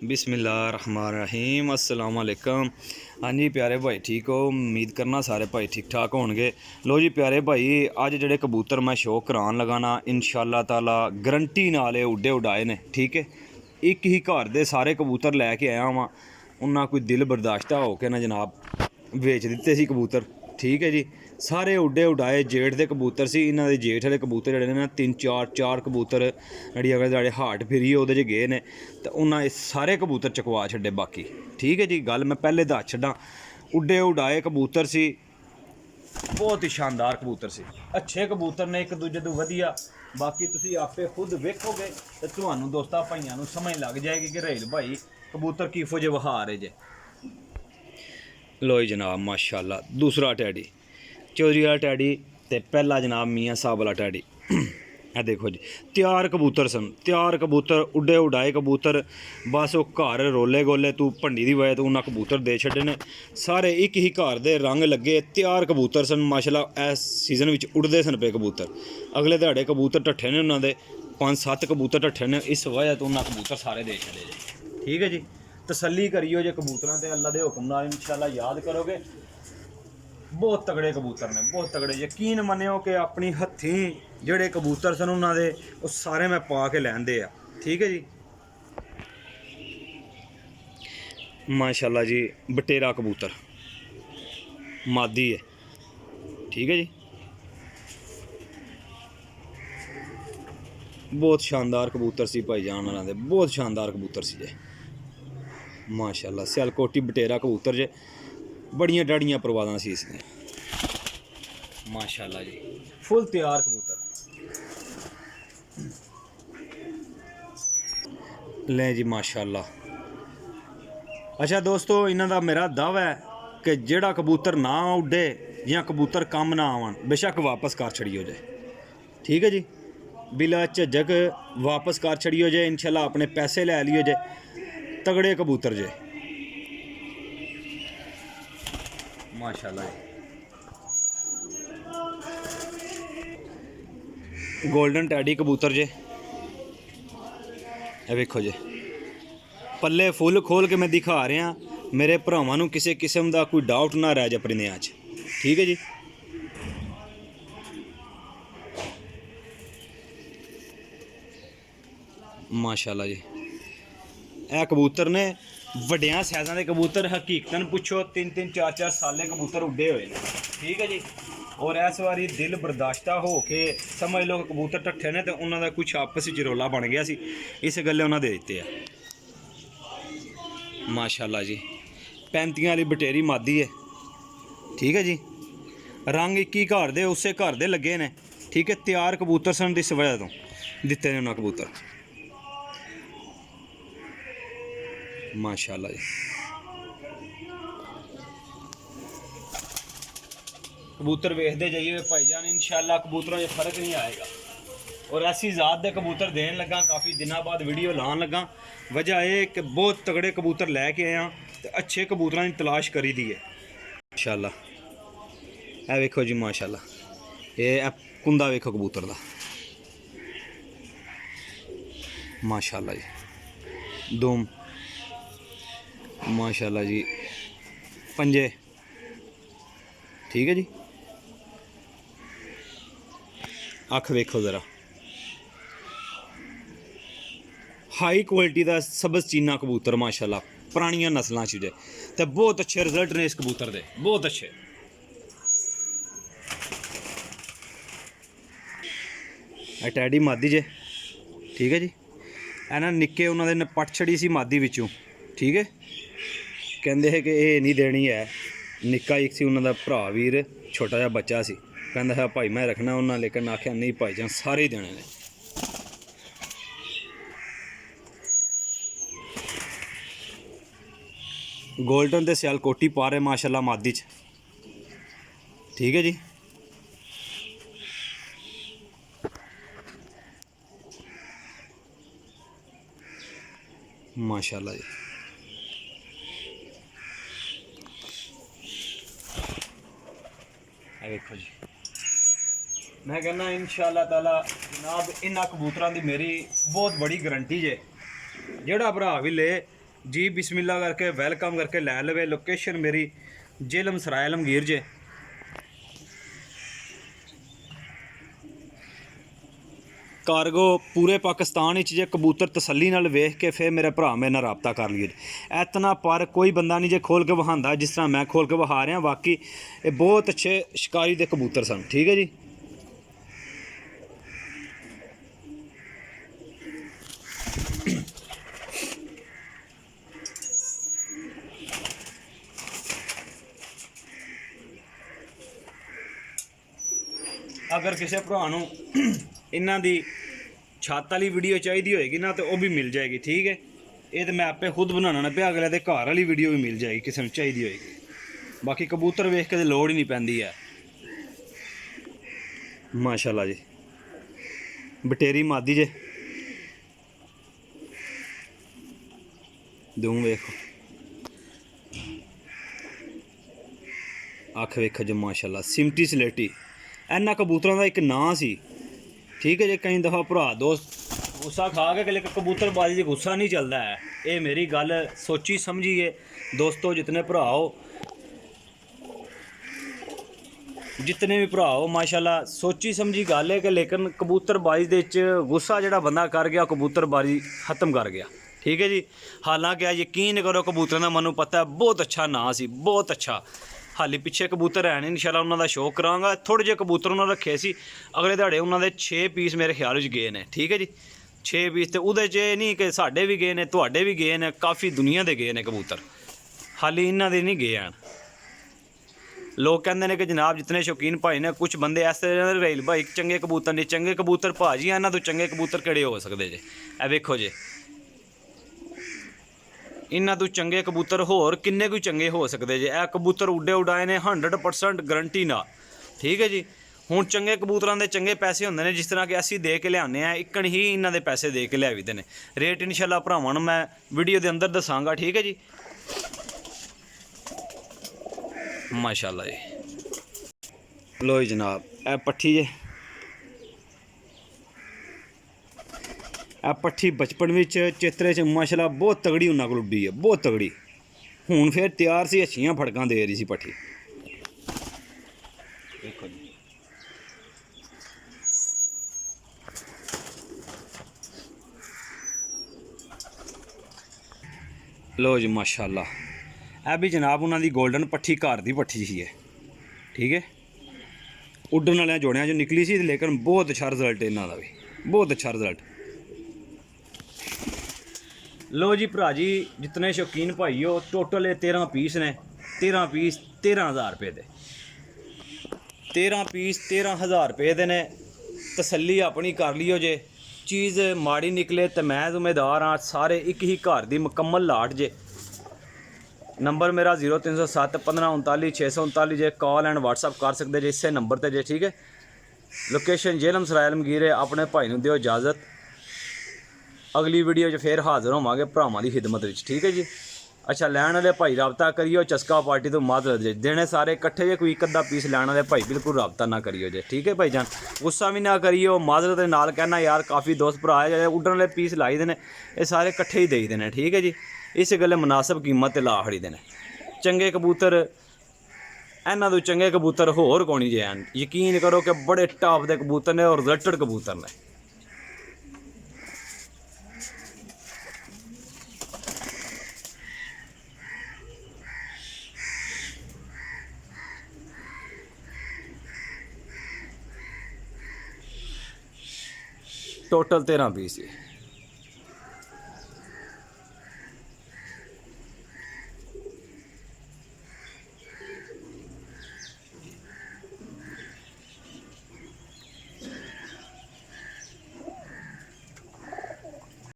बिस्मिल्लाहिर्रहमानिर्रहीम अस्सलाम वालेकुम। हाँ जी प्यारे भाई ठीक हो, उम्मीद करना सारे भाई ठीक ठाक होणगे। लो जी प्यारे भाई, अज जेडे कबूतर मैं शो करान लगा ना इंशाअल्लाह ताला गरंटी नाल उड्डे उड़ाए ने। ठीक है, एक ही घर दे सारे कबूतर लैके आया वां, उन्ना कोई दिल बर्दाश्ता हो के ना जनाब वेच दिते सी कबूतर। ठीक है जी, सारे उड्डे उड़ाए जेठ दे कबूतर सी। इन्हां दे जेठ वाले कबूतर जेहड़े ने तीन चार कबूतर जेहड़ी अगर साढ़े हार्ट फिरी ओहदे च गए ने ते उन्हां एह् सारे कबूतर चकवा छड्डे बाकी। ठीक है जी, गल मैं पहले दस छड्डां, उड्डे उड़ाए कबूतर सी, बहुत ही शानदार कबूतर सी, अच्छे कबूतर ने एक दूजे तो वधिया। बाकी तुसीं आपे खुद वेखोगे तो तुहानूं दोस्तां भाइयां नूं समझ लग जाएगी कि रहेल भाई कबूतर किफो जे वहा रहे जे। लो जनाब माशाअल्लाह, दूसरा टैडी चौधरी वाला टैडी ते पहला जनाब मियाँ साहब वाला टैडी। ए देखो जी, तैयार कबूतर सन, तैयार कबूतर उड्डे उड़ाए कबूतर। बस वो घर रोले गोले तू भंडी दी वजह तो उन्हें कबूतर दे छड्डे ने सारे। एक ही घर दे रंग लगे तैयार कबूतर सन माशाअल्लाह। इस सीजन विच उड़दे सन पे कबूतर। अगले दिहाड़े कबूतर ढट्ठे ने उन्होंने 5-7 कबूतर ढट्ठे ने, इस वजह तो उन्हें कबूतर सारे दे छड्डे जे। ठीक है जी, तसल्ली करियो जे कबूतरां ते अल्लाह दे हुक्म नाल इंशाअल्लाह याद करोगे। बहुत तगड़े कबूतर ने, बहुत तगड़े। यकीन मन्नियो कि अपनी हत्थीं जेहड़े कबूतर सन उन्होंने वो सारे मैं पा के लैंदे आ। ठीक है जी, माशाल्लाह जी, बटेरा कबूतर मादी है। ठीक है जी, बहुत शानदार कबूतर सी भाईजान होरां दे, बहुत शानदार कबूतर सी जे माशाल्लाह। सियालकोटी बटेरा कबूतर जे, बड़ियां डाड़ियां परवादां सी इसने माशाल्लाह जी, फुल तैयार कबूतर। ले जी माशाल्लाह। अच्छा दोस्तों, इन्हां दा मेरा दावा है कि जेड़ा कबूतर ना उड्डे या कबूतर कम ना आवन बेशक वापस कर छड़ियो जे। ठीक है जी, बिला झिझक वापस कर छड़ियो जे इंशाल्लाह, अपने पैसे लै लियो जे। तगड़े कबूतर जे माशाल्लाह। गोल्डन टैडी कबूतर जे, ए वेखो जे, पल्ले फुल खोल के मैं दिखा रहा, मेरे भरावां नूं किसी किस्म का कोई डाउट ना रह जाए परिंदियां च। ठीक है जी, माशाल्लाह जी। ए कबूतर ने वड्डियां साइज़ां दे कबूतर, हकीकतन पुछो 3-3 4-4 साले कबूतर उड्डे हुए हैं। ठीक है जी, और इस बारी दिल बर्दाश्ता हो के समझ लो कबूतर ढट्ठे ने तो उन्होंने कुछ आपस में रौला बन गया सी, इस गल्ले उन्हें दे दिते हैं माशाल्लाह जी। 35 वाली बटेरी मादी है। ठीक है जी, रंग एक ही घर दे उस घर दे लगे ने। ठीक है, तैयार कबूतर सन, इस वजह तो दिते ने उन्हें कबूतर माशाल्लाह जी। कबूतर वेखते जाइए भाईजान, इंशाल्लाह कबूतरों में फर्क नहीं आएगा। और ऐसी ज़ात दे कबूतर देन लगा, काफ़ी दिनों बाद वीडियो लान लगा। वजह यह कि बहुत तगड़े कबूतर लैके आया तो अच्छे कबूतरों की तलाश करी दी है माशाल्लाह। ए वेखो जी माशाल्लाह, ये कुंदा वेखो कबूतर दा माशाल्लाह जी। दुम माशाल्लाह जी, पंजे। ठीक है जी, अख वेखो ज़रा, हाई क्वालिटी का सबज चीना कबूतर माशाल्लाह, पुरानियां नस्लों च जे ते बहुत अच्छे रिजल्ट ने इस कबूतर दे, बहुत अच्छे। टैडी मादी जे। ठीक है जी, ना निक्के उन्होंने पट छड़ी सी मादी विचों। ठीक है, कहते हैं कि ये नहीं देनी है, निक्का एक सी उन्होंने भरा वीर, छोटा जहा बच्चा सी, कहता है भाई मैं रखना उन्हें, लेकिन आख्या नहीं भाईजान सारे ही देने ने। गोल्डन ते सियालकोटी पा रहे माशाल्लाह मादी च। ठीक है जी, माशाल्लाह जी। देखो जी, मैं कहना इंशाअल्लाह ताला जनाब इन्हां कबूतरां दी मेरी बहुत बड़ी गारंटी जे। जेड़ा भरा भी ले जी बिस्मिल्लाह करके वेलकम करके लै लवे। लोकेशन मेरी जेलम सराय आलमगीर जे। कार्गो पूरे पाकिस्तान जे कबूतर तसल्ली नाल वेख के फिर मेरे भरा मेरे नाल राबता कर लीए। इतना पर कोई बंदा नहीं जे खोल के वहांदा जिस तरह मैं खोल के वहा रहा। बाकी ये बहुत अच्छे शिकारी दे कबूतर सन। ठीक है जी। अगर किसी भरा नूं इन्हां दी छत वाली वीडियो चाहिए होएगी ना तो वह भी मिल जाएगी। ठीक है, ये तो मैं आपे खुद बनाना पे, अगले दे घर वाली वीडियो भी मिल जाएगी किसी नूं चाहिए होएगी। बाकी कबूतर वेख के लोड़ ही नहीं पैंदी है। माशाल्लाह जी, बटेरी मादी जे दूं वेखो, अख वेखो जो माशाल्लाह सिमटी सलेटी। इन्हां कबूतरों का एक नां सी। ठीक है जी। कई दफ़ा भरा दोस्त गुस्सा खा के लेकिन कबूतरबाजी से गुस्सा नहीं चलता है। ये मेरी गल सोची समझिए दोस्तों, जितने भरा हो, जितने भी भरा हो माशाल्लाह सोची समझी गल है कि लेकिन कबूतरबाजी दे विच गुस्सा जिहड़ा बंदा कर गया कबूतरबाजी ख़त्म कर गया। ठीक है जी। हालांकि यकीन करो कबूतरों का मैनूं पता है बहुत अच्छा नां सी, बहुत अच्छा। हाली पिछे कबूतर है नहीं, इंशाल्लाह उन्होंने शौक करांगा। थोड़े जे कबूतर उन्होंने रखे सी, अगले दिहाड़े उन्होंने 6 पीस मेरे ख्याल में गए हैं। ठीक है जी, 6 पीस। तो उहदे च नहीं कि साढ़े भी गए हैं, तुहाडे भी गए हैं, काफ़ी दुनिया के गए हैं कबूतर। हाली इन्हां दे नहीं गए हैं। लोग कहते हैं कि जनाब जितने शौकीन भाई ने, कुछ बंदे ऐसे रेल भाई चंगे कबूतर नहीं, चंगे कबूतर भाजी इन्हां तो चंगे कबूतर किहड़े हो सकते जे। ए वेखो जे, इन्हां तो चंगे कबूतर होर किन्ने कोई चंगे हो सकते जे। ए कबूतर उड्डे उड़ाए ने 100% गारंटी ना। ठीक है जी। हुण चंगे कबूतरां दे चंगे पैसे होंदे ने, जिस तरह कि असीं दे के लिआने आ, इकन ही इन्हां दे पैसे दे के लिआवी दे ने। रेट इंशाल्लाह भरावां नूं मैं वीडियो दे अंदर दसांगा। ठीक है जी। माशाल्लाह जी। लो जी जनाब, ए पट्ठी जे, ए पट्ठी बचपन में चेतरे च माशाल्लाह बहुत तगड़ी उन्हां कोल उड्डी है, बहुत तगड़ी। हुण फिर तैयार सी, अच्छियां फड़कां दे रही सी पट्ठी। देखो जी, लो जी माशाल्लाह। ए भी जनाब उन्हां दी गोल्डन पट्ठी घर दी पट्ठी ही है। ठीक है, उड्डन वाले जोड़ियां जो निकली सी, लेकिन बहुत अच्छा रिजल्ट है इन्हां दा भी, बहुत अच्छा रिजल्ट। लो जी भरा जी, जितने शौकीन भाई हो, टोटल 13 पीस ने। 13 पीस 13,000 रुपये दे। 13 पीस 13,000 रुपये दे ने। तसल्ली अपनी कर लियो जे, चीज़ माड़ी निकले तो मैं जिम्मेदार हाँ। सारे एक ही घर दी मुकम्मल लाट जे। नंबर मेरा 0307 1539 639 जे। कॉल एंड व्हाट्सअप कर सकते जे इसे नंबर पर जे। ठीक है, लोकेशन जेलम सराय आलमगीर है। अपने भाई नूं दिओ इजाज़त। अगली वीडियो च फिर हाज़र होवांगे भरावां दी खिदमत विच। ठीक है जी। अच्छा, लैण वाले भाई रबता करियो, चस्का पार्टी तो माजरत जे। देने सारे इकट्ठे जे, कोई एक अद्धा पीस लैण वाले भाई बिल्कुल रबता ना करियो जे। ठीक है भाई जान, गुस्सा भी ना करियो। माजरत दे नाल कहना यार, काफ़ी दोस्त भरा है जेह्ड़े उड्डण वाले पीस लाई दे ने, ये सारे इकट्ठे ही देई दे ने। ठीक है जी, इस गल्ले मुनासिब कीमत ते ला खड़ी दे ने। चंगे कबूतर, इन्हां तो चंगे कबूतर होर कोनी जे हैन। यकीन करो कि बड़े टॉप दे कबूतर ने और रिजल्टेड कबूतर ने। टोटल 13 पीस है।